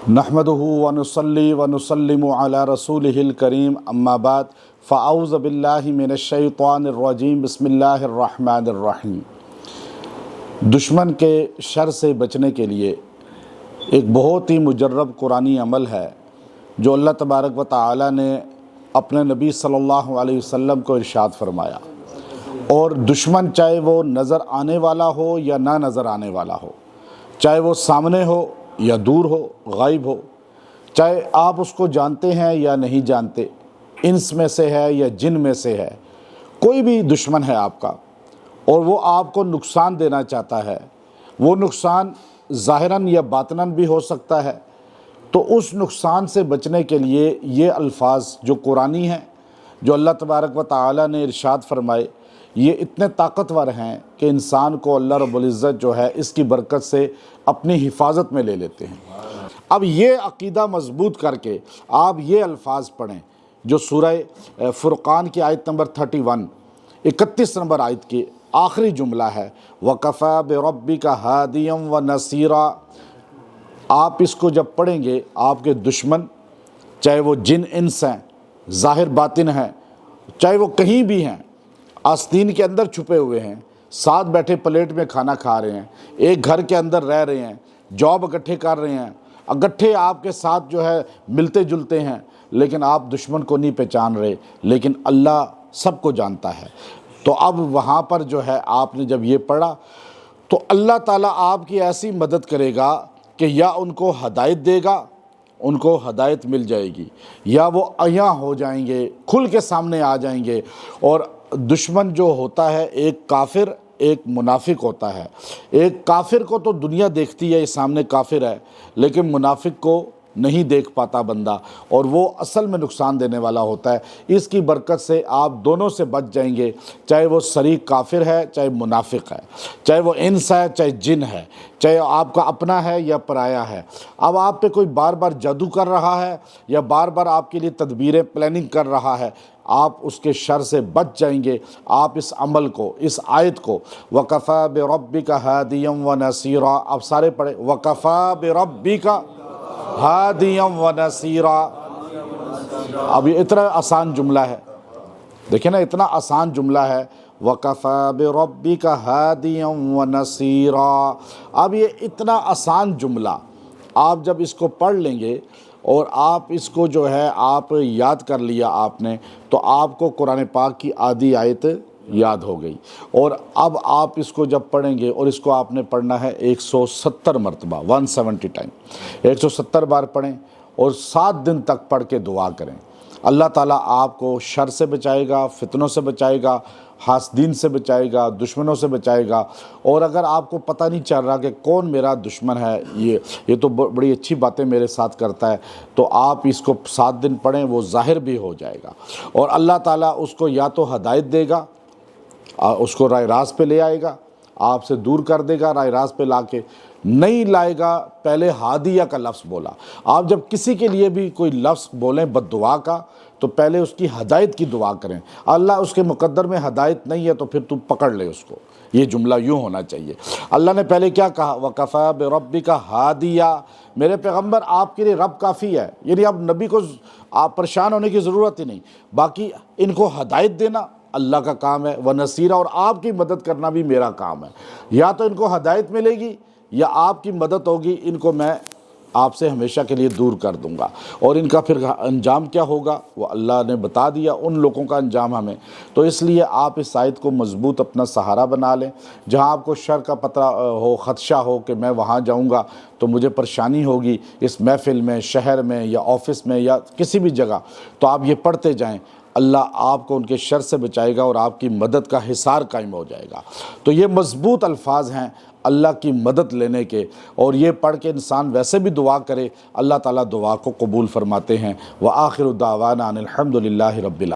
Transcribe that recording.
नहमदुहु व नुसल्ली व नुसल्लिमु अला रसूलिहिल करीम अम्मा बाद फ़अऊज़ु बिल्लाहि मिनश्शैतानिर रजीम बिस्मिल्लाहिर रहमानिर रहीम। दुश्मन के शर से बचने के लिए एक बहुत ही मुजर्रब कुरानी अमल है जो अल्लाह तबारक व तआला ने अपने नबी सल्लल्लाहु अलैहि वसल्लम को इरशाद फरमाया। और दुश्मन चाहे वो नज़र आने वाला हो या ना नज़र आने वाला हो, चाहे वो सामने हो या दूर हो, गायब हो, चाहे आप उसको जानते हैं या नहीं जानते, इंस में से है या जिन में से है, कोई भी दुश्मन है आपका और वो आपको नुकसान देना चाहता है, वो नुकसान ज़ाहिरन या बातनन भी हो सकता है। तो उस नुकसान से बचने के लिए ये अल्फाज जो कुरानी हैं, जो अल्लाह तबारक व तआला ने इरशाद फरमाए, ये इतने ताकतवर हैं कि इंसान को अल्लाह रब्बुल इज़्ज़त जो है इसकी बरकत से अपनी हिफाजत में ले लेते हैं। अब ये अक़ीदा मज़बूत करके आप ये अल्फाज पढ़ें जो सूरह फ़ुरक़ान की आयत नंबर 31 नंबर आयत की आखिरी जुमला है, वकफ़ा बिरब्बिका हादियम व नसीरा। आप इसको जब पढ़ेंगे, आपके दुश्मन चाहे वो जिन इंस हैं, ज़ाहिर बातिन हैं, चाहे वो कहीं भी हैं, आस्तीन के अंदर छुपे हुए हैं, साथ बैठे प्लेट में खाना खा रहे हैं, एक घर के अंदर रह रहे हैं, जॉब इकट्ठे कर रहे हैं, इकट्ठे आपके साथ जो है मिलते जुलते हैं, लेकिन आप दुश्मन को नहीं पहचान रहे, लेकिन अल्लाह सबको जानता है। तो अब वहाँ पर जो है आपने जब ये पढ़ा तो अल्लाह ताला आपकी ऐसी मदद करेगा कि या उनको हदायत देगा, उनको हदायत मिल जाएगी, या वो अयां हो जाएंगे, खुल के सामने आ जाएंगे। और दुश्मन जो होता है, एक काफिर एक मुनाफिक होता है। एक काफिर को तो दुनिया देखती है, ये सामने काफिर है, लेकिन मुनाफिक को नहीं देख पाता बंदा, और वो असल में नुकसान देने वाला होता है। इसकी बरकत से आप दोनों से बच जाएंगे, चाहे वो शरीक काफिर है, चाहे मुनाफिक है, चाहे वो इंस है, चाहे जिन है, चाहे आपका अपना है या पराया है। अब आप पे कोई बार बार जादू कर रहा है या बार बार आपके लिए तदबीरें प्लानिंग कर रहा है, आप उसके शर से बच जाएंगे। आप इस अमल को, इस आयत को, वकफ़ा बिरब्बिका हादियम व नसीरा, आप सारे पढ़े, वकफ़ा बिरब्बिका हादियम व नसीरा। अब ये इतना आसान जुमला है, देखिए ना, इतना आसान जुमला है, वकफ़ा बिरब्बिका हादियम व नसीरा। अब ये इतना आसान जुमला आप जब इसको पढ़ लेंगे और आप इसको जो है आप याद कर लिया आपने, तो आपको कुरान पाक की आधी आयत याद हो गई। और अब आप इसको जब पढ़ेंगे, और इसको आपने पढ़ना है 170 मरतबा, 170 टाइम, 170 बार पढ़ें और 7 दिन तक पढ़ के दुआ करें। अल्लाह ताला आपको शर से बचाएगा, फितनों से बचाएगा, हासदीन से बचाएगा, दुश्मनों से बचाएगा। और अगर आपको पता नहीं चल रहा कि कौन मेरा दुश्मन है, ये तो बड़ी अच्छी बातें मेरे साथ करता है, तो आप इसको 7 दिन पढ़ें, वो ज़ाहिर भी हो जाएगा। और अल्लाह ताला उसको या तो हदायत देगा, उसको राह रास्त पे ले आएगा, आपसे दूर कर देगा, राह रास्त पे लाके नहीं लाएगा। पहले हादिया का लफ्ज़ बोला, आप जब किसी के लिए भी कोई लफ्ज़ बोलें बद्दुआ का, तो पहले उसकी हदायत की दुआ करें। अल्लाह उसके मुकद्दर में हदायत नहीं है तो फिर तू पकड़ ले उसको, ये जुमला यूँ होना चाहिए। अल्लाह ने पहले क्या कहा, वकफ़ा बिरब्बिका हादिया, मेरे पैगम्बर आपके लिए रब काफ़ी है, यानी अब नबी को आप परेशान होने की ज़रूरत ही नहीं, बाकी इनको हदायत देना अल्लाह का काम है, व नसीरा, और आपकी मदद करना भी मेरा काम है। या तो इनको हदायत मिलेगी या आपकी मदद होगी, इनको मैं आपसे हमेशा के लिए दूर कर दूंगा। और इनका फिर अंजाम क्या होगा वो अल्लाह ने बता दिया, उन लोगों का अंजाम हमें। तो इसलिए आप इस आयत को मजबूत अपना सहारा बना लें। जहां आपको शर का पता हो, ख़दशा हो कि मैं वहां जाऊंगा तो मुझे परेशानी होगी इस महफ़िल में, शहर में या ऑफ़िस में या किसी भी जगह, तो आप ये पढ़ते जाएँ, अल्लाह आपको उनके शर से बचाएगा और आपकी मदद का हिसार कायम हो जाएगा। तो ये मज़बूत अल्फाज हैं अल्लाह की मदद लेने के, और ये पढ़ के इंसान वैसे भी दुआ करे, अल्लाह ताला दुआ को कबूल फरमाते हैं। व आखिरु दावाना अनिल हम्दुलिल्लाहि रब्बिल